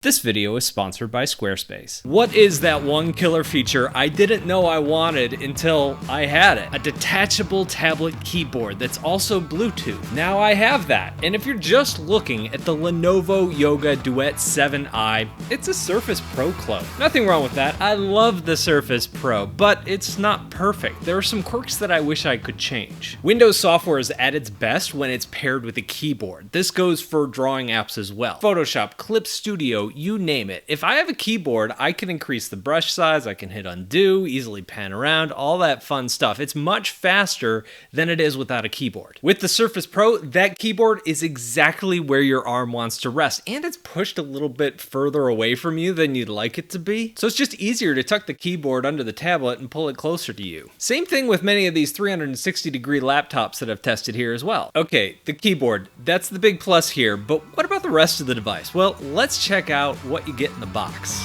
This video is sponsored by Squarespace. What is that one killer feature I didn't know I wanted until I had it? A detachable tablet keyboard that's also Bluetooth. Now I have that, and if you're just looking at the Lenovo Yoga Duet 7i, it's a Surface Pro clone. Nothing wrong with that. I love the Surface Pro, but it's not perfect. There are some quirks that I wish I could change. Windows software is at its best when it's paired with a keyboard. This goes for drawing apps as well. Photoshop, Clip Studio, you name it. If I have a keyboard, I can increase the brush size, I can hit undo, easily pan around, all that fun stuff. It's much faster than it is without a keyboard. With the Surface Pro, that keyboard is exactly where your arm wants to rest, and it's pushed a little bit further away from you than you'd like it to be. So it's just easier to tuck the keyboard under the tablet and pull it closer to you. Same thing with many of these 360-degree laptops that I've tested here as well. Okay, the keyboard, that's the big plus here, but what about the rest of the device? Well, let's check out what you get in the box.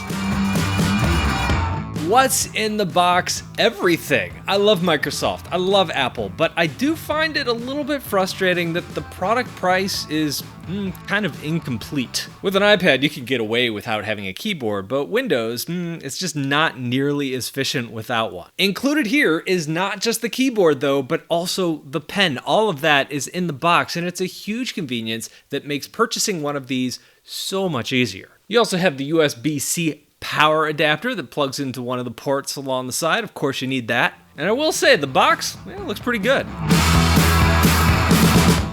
What's in the box? Everything. I love Microsoft, I love Apple, but I do find it a little bit frustrating that the product price is kind of incomplete. With an iPad, you can get away without having a keyboard, but Windows, it's just not nearly as efficient without one. Included here is not just the keyboard though, but also the pen. All of that is in the box, and it's a huge convenience that makes purchasing one of these so much easier. You also have the USB-C power adapter that plugs into one of the ports along the side. Of course you need that. And I will say, the box, looks pretty good.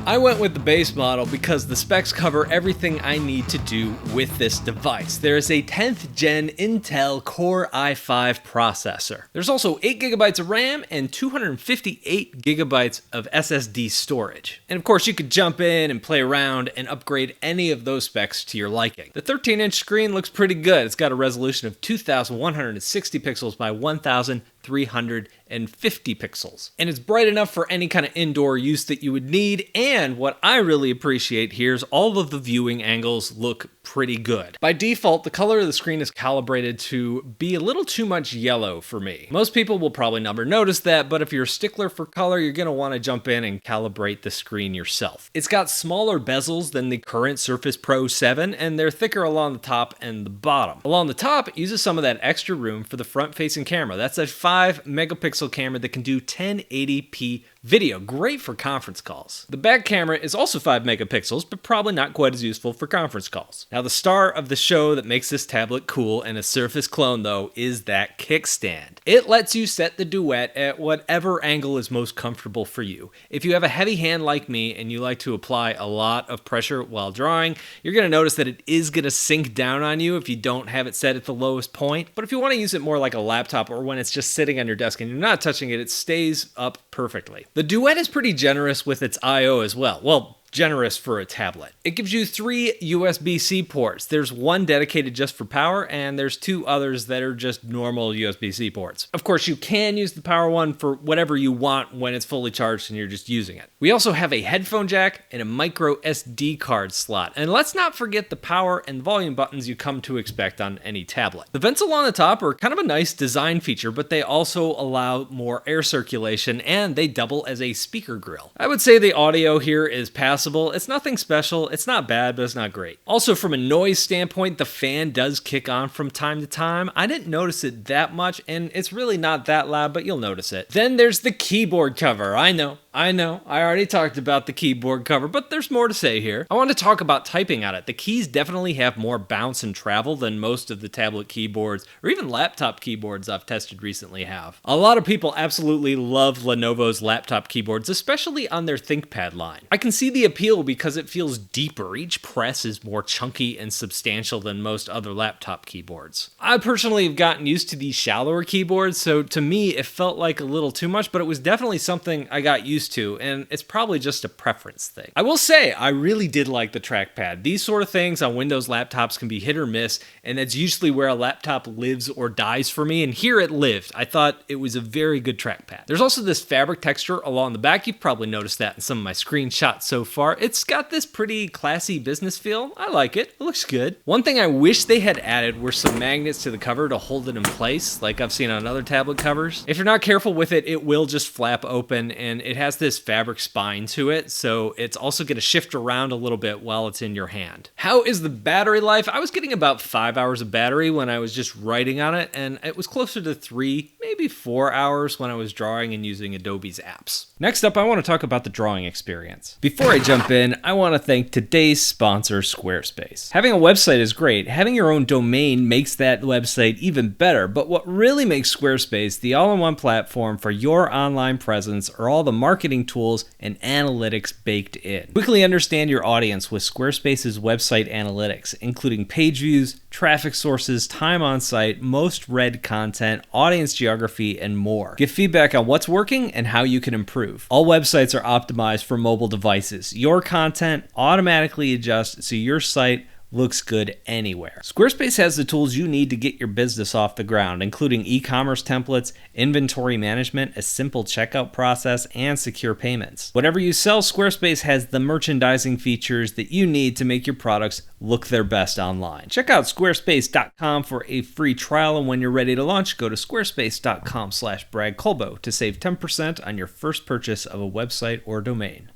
I went with the base model because the specs cover everything I need to do with this device. There is a 10th gen Intel Core i5 processor. There's also 8GB of RAM and 258GB of SSD storage. And of course you could jump in and play around and upgrade any of those specs to your liking. The 13-inch screen looks pretty good. It's got a resolution of 2160 pixels by 1350 pixels. And it's bright enough for any kind of indoor use that you would need, and what I really appreciate here is all of the viewing angles look pretty good. By default, the color of the screen is calibrated to be a little too much yellow for me. Most people will probably never notice that, but if you're a stickler for color, you're going to want to jump in and calibrate the screen yourself. It's got smaller bezels than the current Surface Pro 7, and they're thicker along the top and the bottom. Along the top, it uses some of that extra room for the front-facing camera. That's a 5-megapixel camera that can do 1080p video, great for conference calls. The back camera is also 5 megapixels, but probably not quite as useful for conference calls. Now, the star of the show that makes this tablet cool and a Surface clone, though, is that kickstand. It lets you set the Duet at whatever angle is most comfortable for you. If you have a heavy hand like me and you like to apply a lot of pressure while drawing, you're going to notice that it is going to sink down on you if you don't have it set at the lowest point. But if you want to use it more like a laptop or when it's just sitting on your desk and you're not touching it, it stays up perfectly. The Duet is pretty generous with its I/O as well. Well, generous for a tablet. It gives you 3 USB-C ports. There's one dedicated just for power, and there's 2 others that are just normal USB-C ports. Of course, you can use the power one for whatever you want when it's fully charged and you're just using it. We also have a headphone jack and a micro SD card slot. And let's not forget the power and volume buttons you come to expect on any tablet. The vents along the top are kind of a nice design feature, but they also allow more air circulation, and they double as a speaker grill. I would say the audio here is passable. It's nothing special, it's not bad, but it's not great. Also, from a noise standpoint, the fan does kick on from time to time. I didn't notice it that much, and it's really not that loud, but you'll notice it. Then there's the keyboard cover. I know, I already talked about the keyboard cover, but there's more to say here. I want to talk about typing on it. The keys definitely have more bounce and travel than most of the tablet keyboards, or even laptop keyboards I've tested recently have. A lot of people absolutely love Lenovo's laptop keyboards, especially on their ThinkPad line. I can see the appeal because it feels deeper. Each press is more chunky and substantial than most other laptop keyboards. I personally have gotten used to these shallower keyboards, so to me it felt like a little too much, but it was definitely something I got used to, and it's probably just a preference thing. I will say, I really did like the trackpad. These sort of things on Windows laptops can be hit or miss, and that's usually where a laptop lives or dies for me, and here it lived. I thought it was a very good trackpad. There's also this fabric texture along the back. You've probably noticed that in some of my screenshots so far. It's got this pretty classy business feel. I like it. It looks good. One thing I wish they had added were some magnets to the cover to hold it in place, like I've seen on other tablet covers. If you're not careful with it, it will just flap open, and it has has this fabric spine to it, so it's also going to shift around a little bit while it's in your hand. How is the battery life? I was getting about 5 hours of battery when I was just writing on it, and it was closer to 3, maybe 4 hours when I was drawing and using Adobe's apps. Next up, I want to talk about the drawing experience. Before I jump in, I want to thank today's sponsor, Squarespace. Having a website is great. Having your own domain makes that website even better, but what really makes Squarespace the all-in-one platform for your online presence are all the marketing tools and analytics baked in. Quickly understand your audience with Squarespace's website analytics, including page views, traffic sources, time on site, most read content, audience geography, and more. Give feedback on what's working and how you can improve. All websites are optimized for mobile devices. Your content automatically adjusts so your site looks good anywhere. Squarespace has the tools you need to get your business off the ground, including e-commerce templates, inventory management, a simple checkout process, and secure payments. Whatever you sell, Squarespace has the merchandising features that you need to make your products look their best online. Check out squarespace.com for a free trial, and when you're ready to launch, go to squarespace.com/BradColbo to save 10% on your first purchase of a website or domain.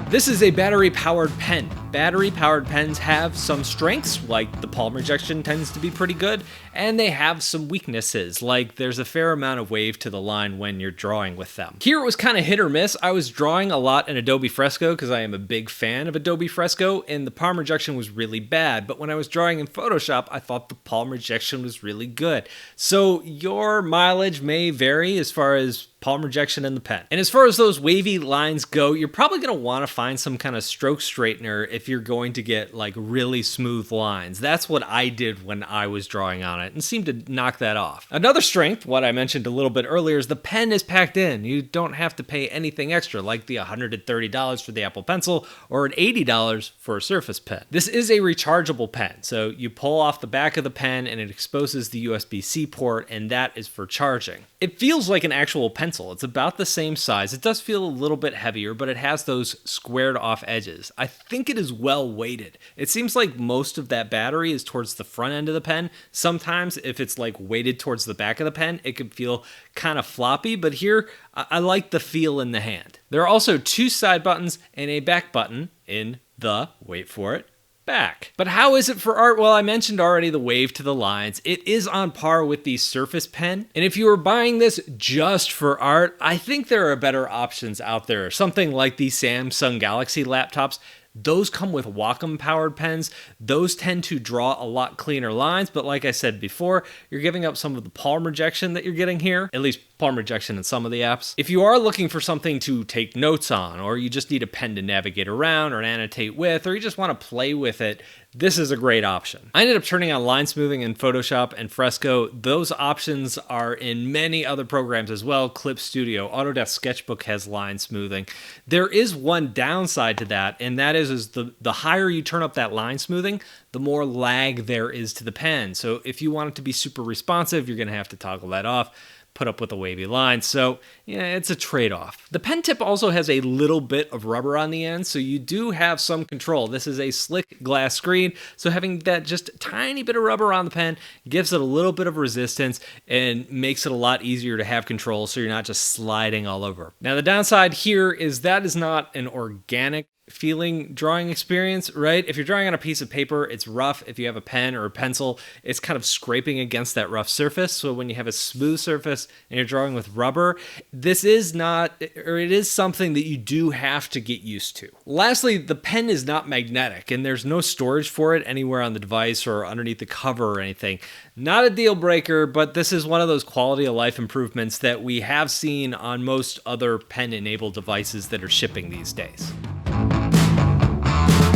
This is a battery-powered pen. Battery-powered pens have some strengths, like the palm rejection tends to be pretty good, and they have some weaknesses, like there's a fair amount of wave to the line when you're drawing with them. Here it was kind of hit or miss. I was drawing a lot in Adobe Fresco because I am a big fan of Adobe Fresco, and the palm rejection was really bad, but when I was drawing in Photoshop, I thought the palm rejection was really good. So your mileage may vary as far as palm rejection in the pen. And as far as those wavy lines go, you're probably going to want to find some kind of stroke straightener if you're going to get like really smooth lines. That's what I did when I was drawing on it and seemed to knock that off. Another strength, what I mentioned a little bit earlier, is the pen is packed in. You don't have to pay anything extra, like the $130 for the Apple Pencil or an $80 for a Surface Pen. This is a rechargeable pen, so you pull off the back of the pen and it exposes the USB-C port, and that is for charging. It feels like an actual pencil. It's about the same size. It does feel a little bit heavier, but it has those squared off edges. I think it is well weighted. It seems like most of that battery is towards the front end of the pen. Sometimes if it's like weighted towards the back of the pen, it could feel kind of floppy, but here I like the feel in the hand. There are also 2 side buttons and a back button in the, wait for it, back. But how is it for art? Well, I mentioned already the wave to the lines. It is on par with the Surface Pen. And if you were buying this just for art, I think there are better options out there. Something like the Samsung Galaxy laptops. Those come with Wacom powered pens. Those tend to draw a lot cleaner lines, but like I said before, you're giving up some of the palm rejection that you're getting here, at least palm rejection in some of the apps. If you are looking for something to take notes on, or you just need a pen to navigate around or annotate with, or you just want to play with it, this is a great option. I ended up turning on line smoothing in Photoshop and Fresco. Those options are in many other programs as well. Clip Studio, Autodesk Sketchbook has line smoothing. There is one downside to that, and that is the higher you turn up that line smoothing, the more lag there is to the pen. So if you want it to be super responsive, you're going to have to toggle that off, put up with a wavy line. So yeah, it's a trade-off. The pen tip also has a little bit of rubber on the end, so you do have some control. This is a slick glass screen, so having that just tiny bit of rubber on the pen gives it a little bit of resistance and makes it a lot easier to have control so you're not just sliding all over. Now the downside here is that is not an organic feeling drawing experience, right? If you're drawing on a piece of paper, it's rough. If you have a pen or a pencil, it's kind of scraping against that rough surface. So when you have a smooth surface and you're drawing with rubber, this is not, or it is something that you do have to get used to. Lastly, the pen is not magnetic and there's no storage for it anywhere on the device or underneath the cover or anything. Not a deal breaker, but this is one of those quality of life improvements that we have seen on most other pen-enabled devices that are shipping these days.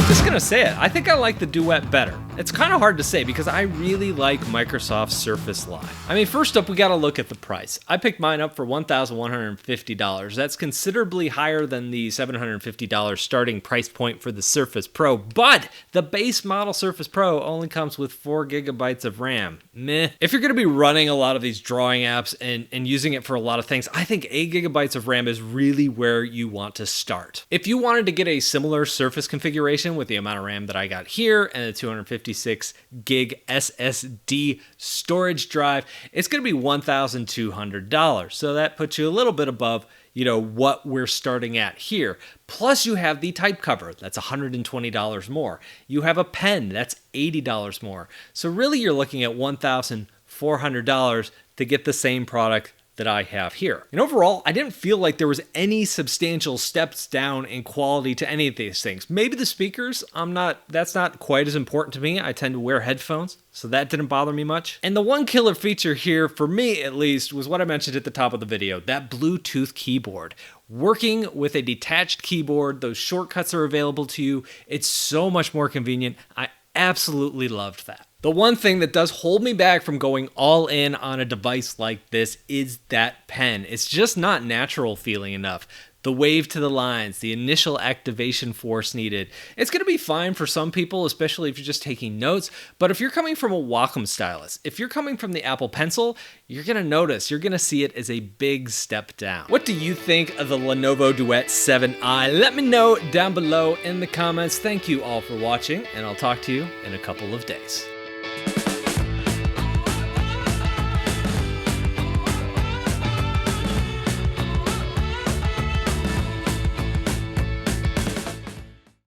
Just gonna say it, I think I like the Duet better. It's kind of hard to say because I really like Microsoft's Surface line. I mean, first up, we gotta look at the price. I picked mine up for $1,150. That's considerably higher than the $750 starting price point for the Surface Pro, but the base model Surface Pro only comes with 4 gigabytes of RAM. Meh. If you're gonna be running a lot of these drawing apps and using it for a lot of things, I think 8 gigabytes of RAM is really where you want to start. If you wanted to get a similar Surface configuration with the amount of RAM that I got here and the 250 256 gig SSD storage drive. It's going to be $1,200. So that puts you a little bit above, what we're starting at here. Plus you have the type cover, that's $120 more. You have a pen, that's $80 more. So really you're looking at $1,400 to get the same product that I have here. And overall, I didn't feel like there was any substantial steps down in quality to any of these things. Maybe the speakers, that's not quite as important to me. I tend to wear headphones, so that didn't bother me much. And the one killer feature here, for me at least, was what I mentioned at the top of the video, that Bluetooth keyboard. Working with a detached keyboard, those shortcuts are available to you. It's so much more convenient. I absolutely loved that. The one thing that does hold me back from going all in on a device like this is that pen. It's just not natural feeling enough. The wave to the lines, the initial activation force needed. It's going to be fine for some people, especially if you're just taking notes. But if you're coming from a Wacom stylus, if you're coming from the Apple Pencil, you're going to see it as a big step down. What do you think of the Lenovo Duet 7i? Let me know down below in the comments. Thank you all for watching, and I'll talk to you in a couple of days.